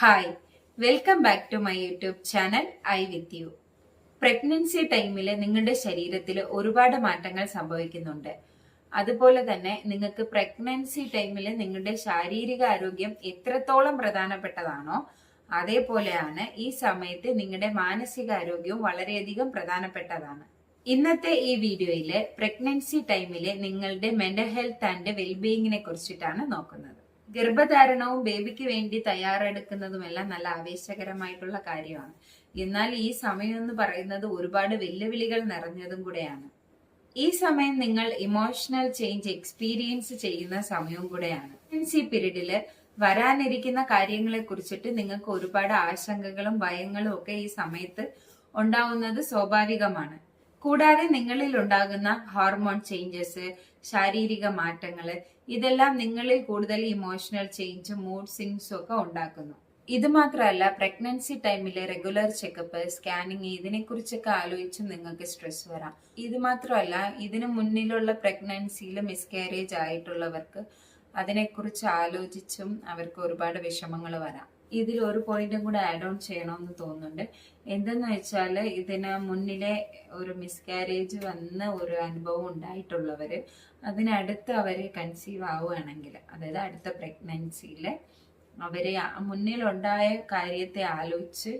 Hi, welcome back to my YouTube channel I with you. Pregnancy ടൈമിൽ നിങ്ങളുടെ ശരീരത്തിൽ ഒരുപാട് മാറ്റങ്ങൾ സംഭവിക്കുന്നുണ്ട്. അതുപോലെ തന്നെ നിങ്ങൾക്ക് പ്രഗ്നൻസി ടൈമിൽ നിങ്ങളുടെ ശാരീരിക ആരോഗ്യം എത്രത്തോളം പ്രധാനപ്പെട്ടതാണോ അതേപോലെയാണ് ഈ സമയത്ത് നിങ്ങളുടെ മാനസികാരോഗ്യവും വളരെയധികം പ്രധാനപ്പെട്ടതാണ്. ഇന്നത്തെ ഈ വീഡിയോയില് പ്രഗ്നൻസി ടൈമില് നിങ്ങളുടെ മെന്റൽ ഹെൽത്ത് ആൻഡ് വെൽബീയിങ്ങിനെ കുറിച്ചിട്ടാണ് നോക്കുന്നത്. ഗർഭധാരണവും ബേബിക്ക് വേണ്ടി തയ്യാറെടുക്കുന്നതുമെല്ലാം നല്ല ആവേശകരമായിട്ടുള്ള കാര്യമാണ്. എന്നാൽ ഈ സമയം എന്ന് പറയുന്നത് ഒരുപാട് വെല്ലുവിളികൾ നിറഞ്ഞതും കൂടെയാണ്. ഈ സമയം നിങ്ങൾ ഇമോഷണൽ ചേഞ്ച് എക്സ്പീരിയൻസ് ചെയ്യുന്ന സമയവും കൂടെയാണ്. പ്രഗ്നൻസി പീരീഡില് വരാനിരിക്കുന്ന കാര്യങ്ങളെ കുറിച്ചിട്ട് നിങ്ങൾക്ക് ഒരുപാട് ആശങ്കകളും ഭയങ്ങളും ഒക്കെ ഈ സമയത്ത് ഉണ്ടാവുന്നത് സ്വാഭാവികമാണ്. കൂടാതെ നിങ്ങളിൽ ഉണ്ടാകുന്ന ഹോർമോൺ ചേഞ്ചസ്, ശാരീരിക മാറ്റങ്ങള്, ഇതെല്ലാം നിങ്ങളിൽ കൂടുതൽ ഇമോഷണൽ ചേഞ്ചും മൂഡ് സ്വിങ്സും ഒക്കെ ഉണ്ടാക്കുന്നു. ഇത് മാത്രമല്ല, പ്രഗ്നൻസി ടൈമിൽ റെഗുലർ ചെക്കപ്പ്, സ്കാനിങ്, ഇതിനെക്കുറിച്ചൊക്കെ ആലോചിച്ചും നിങ്ങൾക്ക് സ്ട്രെസ് വരാം. ഇത് മാത്രമല്ല, ഇതിനു മുന്നിലുള്ള പ്രഗ്നൻസിയിൽ മിസ്കാരേജ് ആയിട്ടുള്ളവർക്ക് അതിനെക്കുറിച്ച് ആലോചിച്ചും അവർക്ക് ഒരുപാട് വിഷമങ്ങൾ വരാം. ഇതിൽ ഒരു പോയിന്റും കൂടെ ആഡ് ഓൺ ചെയ്യണമെന്ന് തോന്നുന്നുണ്ട്. എന്തെന്ന് വെച്ചാൽ, ഇതിന് മുന്നിലെ ഒരു മിസ്കാരേജ് വന്ന ഒരു അനുഭവം ഉണ്ടായിട്ടുള്ളവര് അതിനടുത്ത് അവര് കൺസീവ് ആവുകയാണെങ്കിൽ, അതായത് അടുത്ത പ്രഗ്നൻസിയില് അവരെ മുന്നിലുണ്ടായ കാര്യത്തെ ആലോചിച്ച്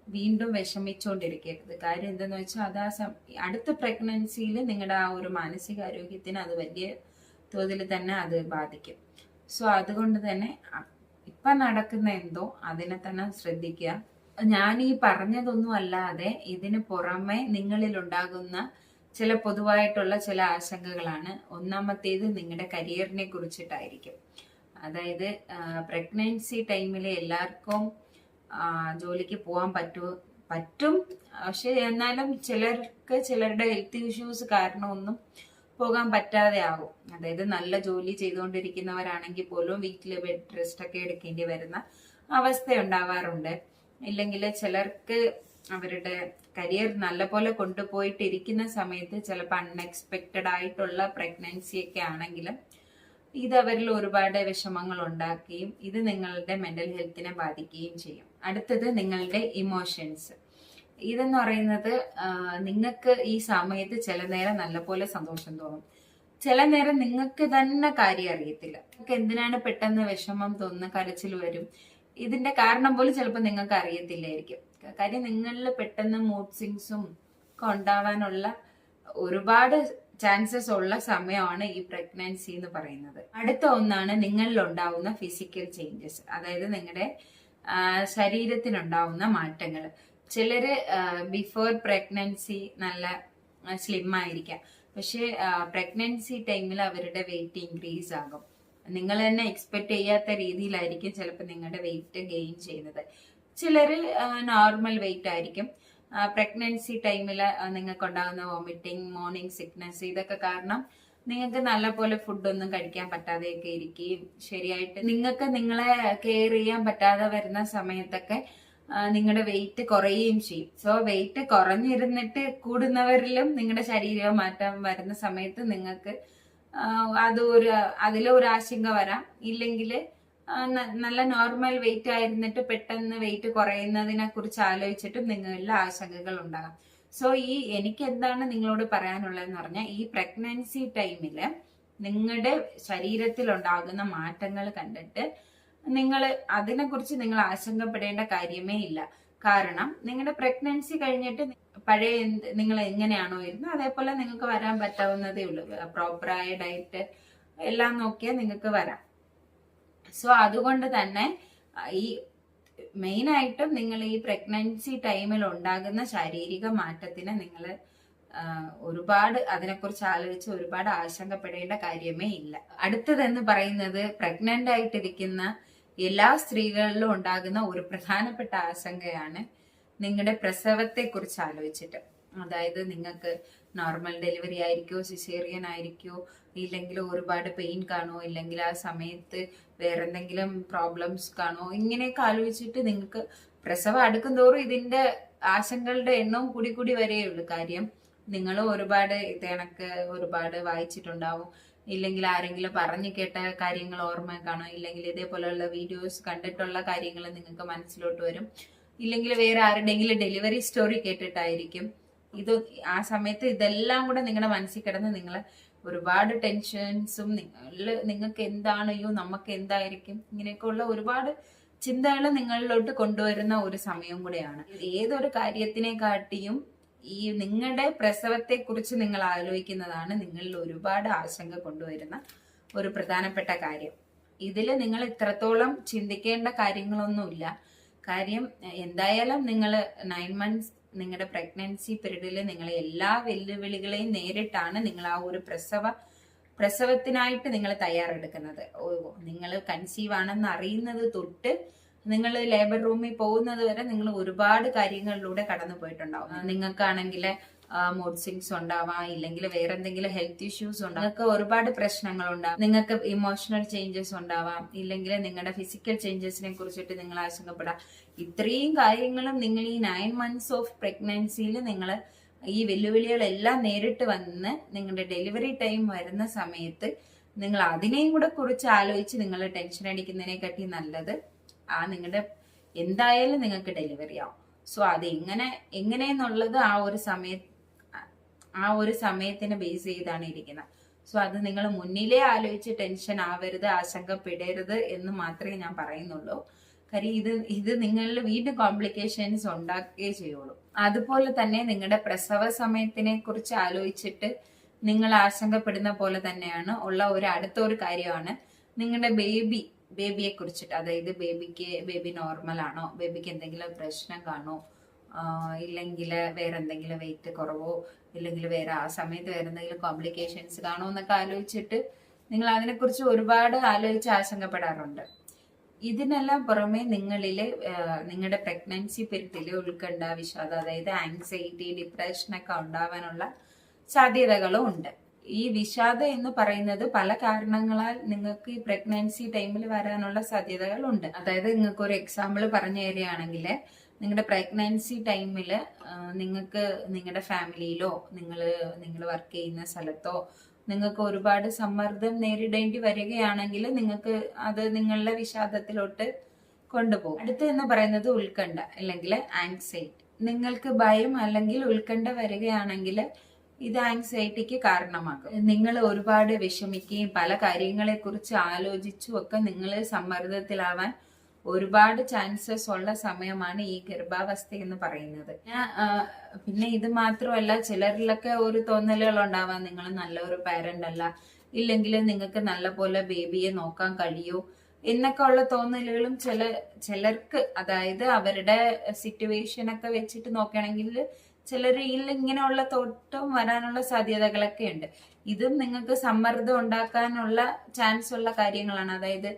വീണ്ടും വിഷമിച്ചുകൊണ്ടിരിക്കരുത്. കാര്യം എന്തെന്ന് വെച്ചാൽ, അത് അടുത്ത പ്രഗ്നൻസിയിൽ നിങ്ങളുടെ ആ ഒരു മാനസികാരോഗ്യത്തിന് അത് വലിയ തോതിൽ തന്നെ അത് ബാധിക്കും. സോ അതുകൊണ്ട് തന്നെ ഇപ്പൊ നടക്കുന്ന എന്തോ അതിനെ തന്നെ ശ്രദ്ധിക്കുക. ഞാൻ ഈ പറഞ്ഞതൊന്നും അല്ലാതെ ഇതിന് പുറമെ നിങ്ങളിൽ ഉണ്ടാകുന്ന ചില പൊതുവായിട്ടുള്ള ചില ആശങ്കകളാണ്. ഒന്നാമത്തേത് നിങ്ങളുടെ കരിയറിനെ കുറിച്ചിട്ടായിരിക്കും. അതായത് പ്രഗ്നൻസി ടൈമിൽ എല്ലാവർക്കും ജോലിക്ക് പോകാൻ പറ്റും. പക്ഷെ എന്നാലും ചിലർക്ക് ചിലരുടെ ഹെൽത്ത് ഇഷ്യൂസ് കാരണമൊന്നും പോകാൻ പറ്റാതെ ആകും. അതായത് നല്ല ജോലി ചെയ്തുകൊണ്ടിരിക്കുന്നവരാണെങ്കിൽ പോലും വീട്ടില് ബെഡ് റെസ്റ്റ് ഒക്കെ എടുക്കേണ്ടി വരുന്ന അവസ്ഥ ഉണ്ടാവാറുണ്ട്. ഇല്ലെങ്കിൽ ചിലർക്ക് അവരുടെ കരിയർ നല്ലപോലെ കൊണ്ടുപോയിട്ടിരിക്കുന്ന സമയത്ത് ചിലപ്പോൾ അൺഎക്സ്പെക്റ്റഡ് ആയിട്ടുള്ള പ്രഗ്നൻസി ഒക്കെ ആണെങ്കിലും ഇത് അവരിൽ ഒരുപാട് വിഷമങ്ങൾ ഉണ്ടാക്കുകയും ഇത് നിങ്ങളുടെ മെന്റൽ ഹെൽത്തിനെ ബാധിക്കുകയും ചെയ്യും. അടുത്തത് നിങ്ങളുടെ ഇമോഷൻസ്. ഇതെന്ന് പറയുന്നത്, നിങ്ങൾക്ക് ഈ സമയത്ത് ചില നേരം നല്ലപോലെ സന്തോഷം തോന്നും, ചില നേരം നിങ്ങൾക്ക് തന്നെ കാര്യം അറിയത്തില്ല. നിങ്ങൾക്ക് എന്തിനാണ് പെട്ടെന്ന് വിഷമം തോന്നുന്ന, കരച്ചിൽ വരും. ഇതിന്റെ കാരണം പോലും ചിലപ്പോൾ നിങ്ങൾക്ക് അറിയത്തില്ലായിരിക്കും. കാര്യം നിങ്ങളിൽ പെട്ടെന്ന് മൂഡ് സ്വിങ്സും ഒക്കെ ഉണ്ടാവാനുള്ള ഒരുപാട് ചാൻസസ് ഉള്ള സമയമാണ് ഈ പ്രഗ്നൻസി എന്ന് പറയുന്നത്. അടുത്ത ഒന്നാണ് നിങ്ങളിൽ ഉണ്ടാവുന്ന ഫിസിക്കൽ ചേഞ്ചസ്, അതായത് നിങ്ങളുടെ ശരീരത്തിനുണ്ടാവുന്ന മാറ്റങ്ങൾ. ചിലര് ബിഫോർ പ്രഗ്നൻസി നല്ല സ്ലിം ആയിരിക്കാം, പക്ഷെ പ്രഗ്നൻസി ടൈമിൽ അവരുടെ വെയിറ്റ് ഇൻക്രീസ് ആകും. നിങ്ങൾ തന്നെ എക്സ്പെക്ട് ചെയ്യാത്ത രീതിയിലായിരിക്കും ചിലപ്പോൾ നിങ്ങളുടെ വെയിറ്റ് ഗെയിൻ ചെയ്യുന്നത്. ചിലര് നോർമൽ വെയിറ്റ് ആയിരിക്കും. പ്രഗ്നൻസി ടൈമിൽ നിങ്ങൾക്ക് ഉണ്ടാകുന്ന വോമിറ്റിംഗ്, മോർണിംഗ് സിക്നസ്, ഇതൊക്കെ കാരണം നിങ്ങൾക്ക് നല്ല പോലെ ഫുഡൊന്നും കഴിക്കാൻ പറ്റാതെയൊക്കെ ഇരിക്കുകയും ശരിയായിട്ട് നിങ്ങൾക്ക് നിങ്ങളെ കെയർ ചെയ്യാൻ പറ്റാതെ വരുന്ന സമയത്തൊക്കെ നിങ്ങളുടെ വെയിറ്റ് കുറയുകയും ചെയ്യും. സോ വെയിറ്റ് കുറഞ്ഞിരുന്നിട്ട് കൂടുന്നവരിലും നിങ്ങളുടെ ശരീര മാറ്റം വരുന്ന സമയത്ത് നിങ്ങൾക്ക് അതിലൊരു ആശങ്ക വരാം. ഇല്ലെങ്കിൽ നല്ല നോർമൽ വെയിറ്റ് ആയിരുന്നിട്ട് പെട്ടെന്ന് വെയിറ്റ് കുറയുന്നതിനെ കുറിച്ച് ആലോചിച്ചിട്ടും നിങ്ങളിൽ ആശങ്കകൾ ഉണ്ടാകാം. സോ എനിക്ക് എന്താണ് നിങ്ങളോട് പറയാനുള്ളതെന്ന് പറഞ്ഞാൽ, ഈ പ്രഗ്നൻസി ടൈമില് നിങ്ങളുടെ ശരീരത്തിൽ ഉണ്ടാകുന്ന മാറ്റങ്ങൾ കണ്ടിട്ട് അതിനെക്കുറിച്ച് നിങ്ങൾ ആശങ്കപ്പെടേണ്ട കാര്യമേ ഇല്ല. കാരണം നിങ്ങളുടെ പ്രഗ്നൻസി കഴിഞ്ഞിട്ട് പഴയ നിങ്ങൾ എങ്ങനെയാണോ ഇരുന്നത് അതേപോലെ നിങ്ങൾക്ക് വരാൻ പറ്റാവുന്നതേ ഉള്ളൂ. പ്രോപ്പറായ ഡയറ്റ് എല്ലാം നോക്കിയാൽ നിങ്ങൾക്ക് വരാം. സോ അതുകൊണ്ട് തന്നെ ഈ മെയിനായിട്ടും നിങ്ങൾ ഈ പ്രഗ്നൻസി ടൈമിൽ ഉണ്ടാകുന്ന ശാരീരിക മാറ്റത്തിന് നിങ്ങൾ ഒരുപാട് അതിനെക്കുറിച്ച് ആലോചിച്ച് ഒരുപാട് ആശങ്കപ്പെടേണ്ട കാര്യമേ ഇല്ല. അടുത്തതെന്ന് പറയുന്നത്, പ്രഗ്നന്റ് ആയിട്ടിരിക്കുന്ന എല്ലാ സ്ത്രീകളിലും ഉണ്ടാകുന്ന ഒരു പ്രധാനപ്പെട്ട ആശങ്കയാണ് നിങ്ങളുടെ പ്രസവത്തെ കുറിച്ച് ആലോചിച്ചിട്ട്. അതായത് നിങ്ങൾക്ക് നോർമൽ ഡെലിവറി ആയിരിക്കോ, സിസേറിയൻ ആയിരിക്കോ, ഇല്ലെങ്കിൽ ഒരുപാട് പെയിൻ കാണോ, ഇല്ലെങ്കിൽ ആ സമയത്ത് വേറെന്തെങ്കിലും പ്രോബ്ലംസ് കാണോ, ഇങ്ങനെയൊക്കെ ആലോചിച്ചിട്ട് നിങ്ങൾക്ക് പ്രസവം അടുക്കും തോറും ഇതിന്റെ ആശങ്കകളുടെ എണ്ണവും കൂടി വരെയുള്ളൂ. കാര്യം നിങ്ങൾ ഒരുപാട് ഇത് കണക്ക് ഒരുപാട് വായിച്ചിട്ടുണ്ടാവും. ഇല്ലെങ്കിൽ ആരെങ്കിലും പറഞ്ഞു കേട്ട കാര്യങ്ങൾ ഓർമ്മ കാണും, ഇല്ലെങ്കിൽ ഇതേപോലെയുള്ള വീഡിയോസ് കണ്ടിട്ടുള്ള കാര്യങ്ങൾ നിങ്ങൾക്ക് മനസ്സിലോട്ട് വരും, ഇല്ലെങ്കിൽ വേറെ ആരുടെയെങ്കിലും ഡെലിവറി സ്റ്റോറി കേട്ടിട്ടായിരിക്കും. ഇത് ആ സമയത്ത് ഇതെല്ലാം കൂടെ നിങ്ങളുടെ മനസ്സിൽ കിടന്ന് നിങ്ങൾ ഒരുപാട് ടെൻഷൻസും നിങ്ങൾക്ക് എന്താണ്, അയ്യോ നമുക്ക് എന്തായിരിക്കും, ഇങ്ങനെയൊക്കെയുള്ള ഒരുപാട് ചിന്തകൾ നിങ്ങളിലോട്ട് കൊണ്ടുവരുന്ന ഒരു സമയം കൂടെയാണ്. ഏതൊരു കാര്യത്തിനെ കാട്ടിയും ഈ നിങ്ങളുടെ പ്രസവത്തെ കുറിച്ച് നിങ്ങൾ ആലോചിക്കുന്നതാണ് നിങ്ങളിൽ ഒരുപാട് ആശങ്ക കൊണ്ടുവരുന്ന ഒരു പ്രധാനപ്പെട്ട കാര്യം. ഇതിൽ നിങ്ങൾ ഇത്രത്തോളം ചിന്തിക്കേണ്ട കാര്യങ്ങളൊന്നുമില്ല. കാര്യം എന്തായാലും നിങ്ങൾ 9 months നിങ്ങളുടെ പ്രഗ്നൻസി പീരീഡിൽ നിങ്ങൾ എല്ലാ വെല്ലുവിളികളെയും നേരിട്ടാണ് നിങ്ങൾ ആ ഒരു പ്രസവത്തിനായിട്ട് നിങ്ങൾ തയ്യാറെടുക്കുന്നത്. നിങ്ങൾ കൺസീവ് ആണെന്ന് അറിയുന്നത് തൊട്ട് നിങ്ങൾ ലേബർ റൂമിൽ പോകുന്നത് വരെ നിങ്ങൾ ഒരുപാട് കാര്യങ്ങളിലൂടെ കടന്നു പോയിട്ടുണ്ടാവും. നിങ്ങൾക്കാണെങ്കിൽ മൂഡ് സ്വിങ്സ് ഉണ്ടാവാം, ഇല്ലെങ്കിൽ വേറെ എന്തെങ്കിലും ഹെൽത്ത് ഇഷ്യൂസ് ഉണ്ടാവും, നിങ്ങൾക്ക് ഒരുപാട് പ്രശ്നങ്ങൾ ഉണ്ടാവും, നിങ്ങൾക്ക് ഇമോഷണൽ ചേഞ്ചസ് ഉണ്ടാവാം, ഇല്ലെങ്കിൽ നിങ്ങളുടെ ഫിസിക്കൽ ചേഞ്ചസിനെ കുറിച്ചിട്ട് നിങ്ങൾ ആശങ്കപ്പെടാം. ഇത്രയും കാര്യങ്ങളും നിങ്ങൾ ഈ 9 months ഓഫ് പ്രഗ്നൻസിയിൽ നിങ്ങൾ ഈ വെല്ലുവിളികളെല്ലാം നേരിട്ട് വന്ന് നിങ്ങളുടെ ഡെലിവറി ടൈം വരുന്ന സമയത്ത് നിങ്ങൾ അതിനെയും കൂടെ കുറിച്ച് ആലോചിച്ച് നിങ്ങൾ ടെൻഷൻ അടിക്കുന്നതിനെക്കാട്ടി നല്ലത് നിങ്ങളുടെ എന്തായാലും നിങ്ങൾക്ക് ഡെലിവറി ആവും. സോ അത് എങ്ങനെയെന്നുള്ളത് ആ ഒരു സമയത്തിനെ ബേസ് ചെയ്താണ് ഇരിക്കുന്നത്. സോ അത് നിങ്ങൾ മുന്നിലേ ആലോചിച്ച് ടെൻഷൻ ആവരുത്, ആശങ്കപ്പെടരുത് എന്ന് മാത്രമേ ഞാൻ പറയുന്നുള്ളൂ. കാര്യം ഇത് നിങ്ങളിൽ വീണ്ടും കോംപ്ലിക്കേഷൻസ് ഉണ്ടാക്കുകയേ ചെയ്യുള്ളൂ. അതുപോലെ തന്നെ നിങ്ങളുടെ പ്രസവ സമയത്തിനെ കുറിച്ച് ആലോചിച്ചിട്ട് നിങ്ങൾ ആശങ്കപ്പെടുന്ന പോലെ തന്നെയാണ് ഉള്ള അടുത്തൊരു കാര്യമാണ് നിങ്ങളുടെ ബേബിയെ കുറിച്ചിട്ട്. അതായത് ബേബി നോർമൽ ആണോ, ബേബിക്ക് എന്തെങ്കിലും പ്രശ്നം കാണോ, ഇല്ലെങ്കിൽ വേറെ എന്തെങ്കിലും വെയിറ്റ് കുറവോ, ഇല്ലെങ്കിൽ വേറെ ആ സമയത്ത് വേറെ എന്തെങ്കിലും കോംപ്ലിക്കേഷൻസ് കാണോ എന്നൊക്കെ ആലോചിച്ചിട്ട് നിങ്ങൾ അതിനെക്കുറിച്ച് ഒരുപാട് ആലോചിച്ച് ആശങ്കപ്പെടാറുണ്ട്. ഇതിനെല്ലാം പുറമെ നിങ്ങളുടെ പ്രഗ്നൻസി പീരീഡിൽ ഉത്കണ്ഠ, വിഷാദം, അതായത് ആങ്സൈറ്റി, ഡിപ്രഷനൊക്കെ ഉണ്ടാവാനുള്ള സാധ്യതകളും ഉണ്ട്. ഈ വിഷാദം എന്ന് പറയുന്നത് പല കാരണങ്ങളാൽ നിങ്ങൾക്ക് ഈ പ്രഗ്നൻസി ടൈമിൽ വരാനുള്ള സാധ്യതകളുണ്ട്. അതായത് നിങ്ങൾക്ക് ഒരു എക്സാമ്പിൾ പറഞ്ഞു തരികയാണെങ്കിൽ, നിങ്ങളുടെ പ്രഗ്നൻസി ടൈമിൽ നിങ്ങൾക്ക് നിങ്ങളുടെ ഫാമിലിയിലോ നിങ്ങൾ വർക്ക് ചെയ്യുന്ന സ്ഥലത്തോ നിങ്ങൾക്ക് ഒരുപാട് സമ്മർദ്ദം നേരിടേണ്ടി വരികയാണെങ്കിൽ നിങ്ങൾക്ക് അത് നിങ്ങളുടെ വിഷാദത്തിലോട്ട് കൊണ്ടുപോകും. അടുത്ത് എന്ന് പറയുന്നത് ഉത്കണ്ഠ അല്ലെങ്കിൽ ആങ്സൈറ്റി. നിങ്ങൾക്ക് ഭയം അല്ലെങ്കിൽ ഉത്കണ്ഠ വരികയാണെങ്കിൽ ഇത് ആങ്സൈറ്റിക്ക് കാരണമാകും. നിങ്ങൾ ഒരുപാട് വിഷമിക്കുകയും പല കാര്യങ്ങളെ കുറിച്ച് ആലോചിച്ചും ഒക്കെ നിങ്ങൾ സമ്മർദ്ദത്തിലാവാൻ ഒരുപാട് ചാൻസസ് ഉള്ള സമയമാണ് ഈ ഗർഭാവസ്ഥ എന്ന് പറയുന്നത്. പിന്നെ ഇത് മാത്രമല്ല, ചിലരിലൊക്കെ ഒരു തോന്നലുകൾ ഉണ്ടാവാം, നിങ്ങൾ നല്ലൊരു പാരന്റ് അല്ല, ഇല്ലെങ്കിൽ നിങ്ങൾക്ക് നല്ല പോലെ ബേബിയെ നോക്കാൻ കഴിയൂ എന്നൊക്കെ ഉള്ള തോന്നലുകളും ചിലർക്ക്, അതായത് അവരുടെ സിറ്റുവേഷൻ ഒക്കെ വെച്ചിട്ട് നോക്കുകയാണെങ്കിൽ ചിലരിൽ ഇങ്ങനെയുള്ള തോട്ടം വരാനുള്ള സാധ്യതകളൊക്കെ ഉണ്ട്. ഇതും നിങ്ങൾക്ക് സമ്മർദ്ദം ഉണ്ടാക്കാനുള്ള ചാൻസ് ഉള്ള കാര്യങ്ങളാണ്. അതായത്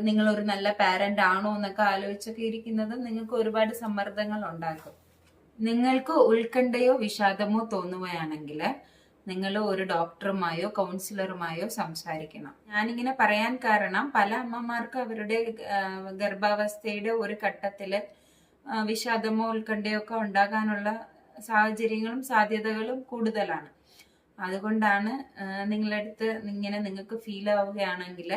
നിങ്ങൾ ഒരു നല്ല പാരന്റ് ആണോ എന്നൊക്കെ ആലോചിച്ചൊക്കെ ഇരിക്കുന്നത് നിങ്ങൾക്ക് ഒരുപാട് സമ്മർദ്ദങ്ങൾ ഉണ്ടാക്കും. നിങ്ങൾക്ക് ഉത്കണ്ഠയോ വിഷാദമോ തോന്നുകയാണെങ്കിൽ നിങ്ങൾ ഒരു ഡോക്ടറുമായോ കൗൺസിലറുമായോ സംസാരിക്കണം. ഞാനിങ്ങനെ പറയാൻ കാരണം പല അമ്മമാർക്ക് അവരുടെ ഗർഭാവസ്ഥയുടെ ഒരു ഘട്ടത്തില് വിഷാദമോ ഉത്കണ്ഠയോ ഒക്കെ ഉണ്ടാകാനുള്ള സാഹചര്യങ്ങളും സാധ്യതകളും കൂടുതലാണ്. അതുകൊണ്ടാണ് നിങ്ങളടുത്ത് നിങ്ങൾക്ക് ഫീൽ ആവുകയാണെങ്കിൽ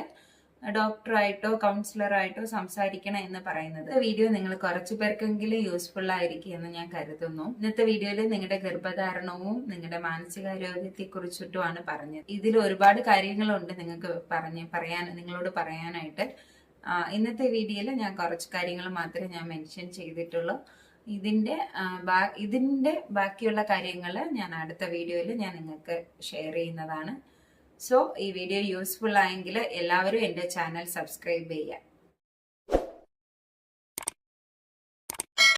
ഡോക്ടറായിട്ടോ കൗൺസിലറായിട്ടോ സംസാരിക്കണം എന്ന് പറയുന്നത്. വീഡിയോ നിങ്ങൾ കുറച്ചു പേർക്കെങ്കിലും യൂസ്ഫുൾ ആയിരിക്കും എന്ന് ഞാൻ കരുതുന്നു. ഇന്നത്തെ വീഡിയോയിൽ നിങ്ങളുടെ ഗർഭധാരണവും നിങ്ങളുടെ മാനസികാരോഗ്യത്തെ കുറിച്ചിട്ടുമാണ് പറഞ്ഞത്. ഇതിൽ ഒരുപാട് കാര്യങ്ങളുണ്ട് നിങ്ങളോട് പറയാനായിട്ട്. ഇന്നത്തെ വീഡിയോയിൽ ഞാൻ കുറച്ച് കാര്യങ്ങൾ മാത്രമേ ഞാൻ മെൻഷൻ ചെയ്തിട്ടുള്ളൂ. ഇതിന്റെ ബാക്കിയുള്ള കാര്യങ്ങൾ ഞാൻ അടുത്ത വീഡിയോയിൽ ഞാൻ നിങ്ങൾക്ക് ഷെയർ ചെയ്യുന്നതാണ്. സോ ഈ വീഡിയോ യൂസ്ഫുൾ ആയെങ്കിൽ എല്ലാവരും എൻ്റെ ചാനൽ സബ്സ്ക്രൈബ് ചെയ്യുക.